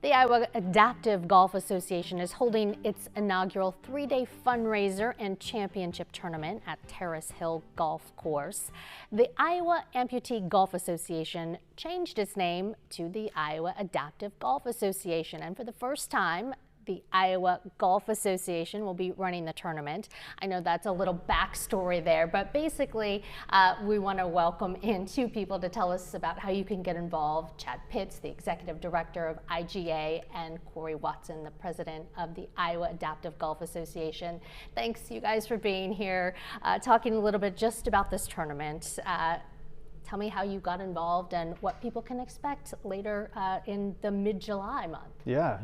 The Iowa Adaptive Golf Association is holding its inaugural 3-day fundraiser and championship tournament at Terrace Hill Golf Course. The Iowa Amputee Golf Association changed its name to the Iowa Adaptive Golf Association, and for the first time, the Iowa Golf Association will be running the tournament. I know that's a little backstory there, but basically we want to welcome in two people to tell us about how you can get involved. Chad Pitts, the Executive Director of IGA, and Corey Watson, the President of the Iowa Adaptive Golf Association. Thanks you guys for being here, talking a little bit just about this tournament. Tell me how you got involved and what people can expect later in the mid-July month. Yeah,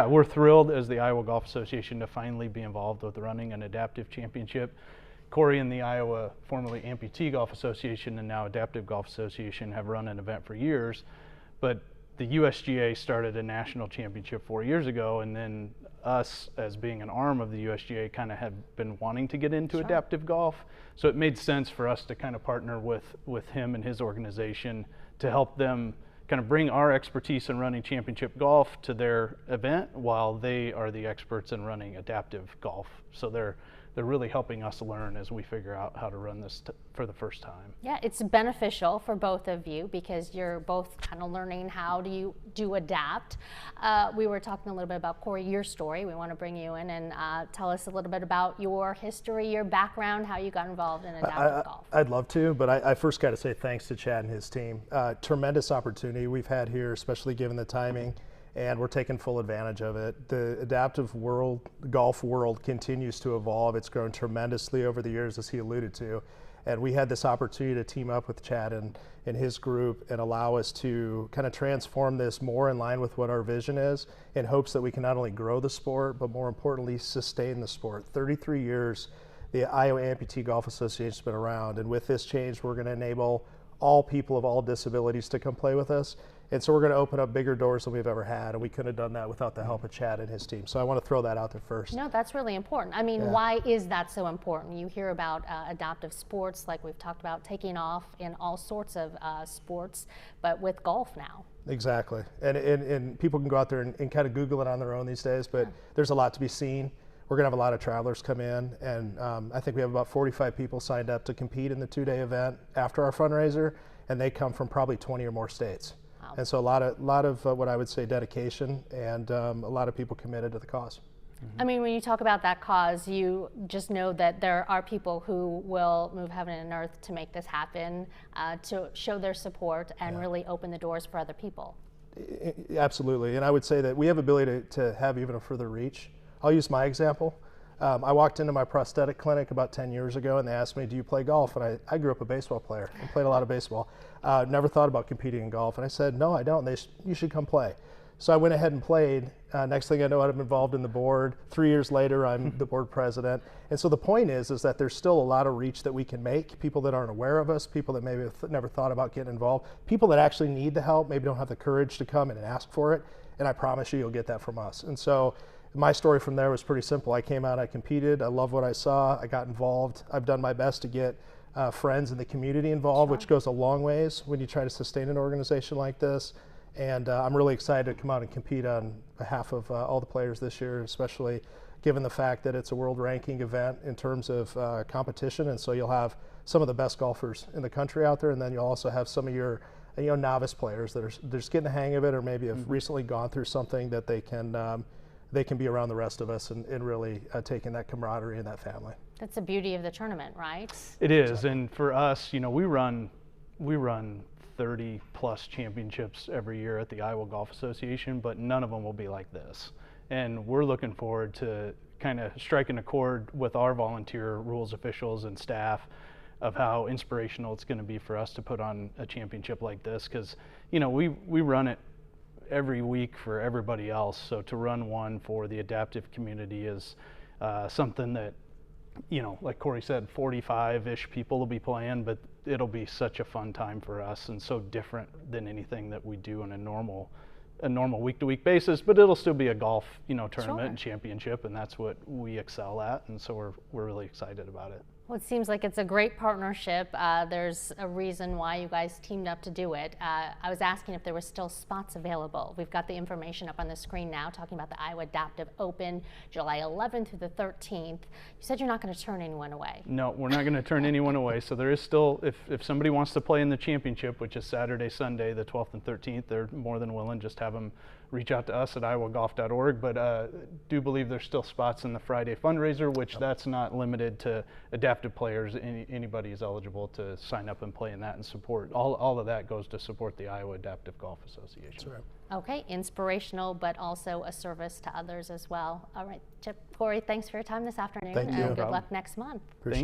we're thrilled as the Iowa Golf Association to finally be involved with running an adaptive championship. Corey and the Iowa, formerly Amputee Golf Association and now Adaptive Golf Association, have run an event for years, but the USGA started a national championship 4 years ago, and then us, as being an arm of the USGA, kind of had been wanting to get into adaptive golf. So it made sense for us to kind of partner with him and his organization to help them kind of bring our expertise in running championship golf to their event, while they are the experts in running adaptive golf. So they're really helping us learn as we figure out how to run this for the first time. Yeah, it's beneficial for both of you because you're both kind of learning how do you adapt. We were talking a little bit about, Corey, your story. We want to bring you in and tell us a little bit about your history, your background, how you got involved in adaptive golf. I'd love to, but I first got to say thanks to Chad and his team. Tremendous opportunity we've had here, especially given the timing, and we're taking full advantage of it. The adaptive world, the golf world, continues to evolve. It's grown tremendously over the years, as he alluded to. And we had this opportunity to team up with Chad and his group and allow us to kind of transform this more in line with what our vision is, in hopes that we can not only grow the sport, but more importantly, sustain the sport. 33 years, the Iowa Amputee Golf Association has been around, and with this change, we're going to enable all people of all disabilities to come play with us. And so we're going to open up bigger doors than we've ever had, and we couldn't have done that without the help of Chad and his team. So I want to throw that out there first. No, that's really important. I mean, why is that so important? You hear about adaptive sports, like we've talked about, taking off in all sorts of sports, but with golf now. Exactly. And people can go out there and kind of Google it on their own these days, but there's a lot to be seen. We're going to have a lot of travelers come in, and I think we have about 45 people signed up to compete in the 2-day event after our fundraiser, and they come from probably 20 or more states. Wow. And so a lot of what I would say dedication, and a lot of people committed to the cause. Mm-hmm. I mean, when you talk about that cause, you just know that there are people who will move heaven and earth to make this happen, to show their support and really open the doors for other people. Absolutely, and I would say that we have ability to have even a further reach. I'll use my example. I walked into my prosthetic clinic about 10 years ago, and they asked me, do you play golf? And I grew up a baseball player and played a lot of baseball. Never thought about competing in golf. And I said, no, I don't. You should come play. So I went ahead and played. Next thing I know, I'm involved in the board. 3 years later, I'm the board president. And so the point is that there's still a lot of reach that we can make. People that aren't aware of us, people that maybe have never thought about getting involved, people that actually need the help, maybe don't have the courage to come in and ask for it. And I promise you'll get that from us. And so my story from there was pretty simple. I came out, I competed, I love what I saw, I got involved. I've done my best to get friends in the community involved, which goes a long ways when you try to sustain an organization like this. And I'm really excited to come out and compete on behalf of all the players this year, especially given the fact that it's a world ranking event in terms of competition. And so you'll have some of the best golfers in the country out there, and then you'll also have some of your novice players that are just getting the hang of it, or maybe have recently gone through something that they can be around the rest of us and really taking that camaraderie and that family. That's the beauty of the tournament, right? It is, and for us, we run 30 plus championships every year at the Iowa Golf Association, but none of them will be like this. And we're looking forward to kind of striking a chord with our volunteer rules officials and staff of how inspirational it's going to be for us to put on a championship like this, because we run it every week for everybody else. So to run one for the adaptive community is something that, like Corey said, 45-ish people will be playing, but it'll be such a fun time for us and so different than anything that we do on a normal week-to-week basis. But it'll still be a golf, tournament and championship, and that's what we excel at, and so we're really excited about it. Well, it seems like it's a great partnership. There's a reason why you guys teamed up to do it. I was asking if there were still spots available. We've got the information up on the screen now talking about the Iowa Adaptive Open, July 11th through the 13th. You said you're not going to turn anyone away. No, we're not going to turn anyone away. So there is still, if somebody wants to play in the championship, which is Saturday, Sunday, the 12th and 13th, they're more than willing. Just have them reach out to us at iowagolf.org. But do believe there's still spots in the Friday fundraiser, which that's not limited to adaptive players. Anybody is eligible to sign up and play in that and support. All of that goes to support the Iowa Adaptive Golf Association. That's right. Okay, inspirational, but also a service to others as well. All right, Chip, Corey, thanks for your time this afternoon. Thank you. And good luck next month. Appreciate it.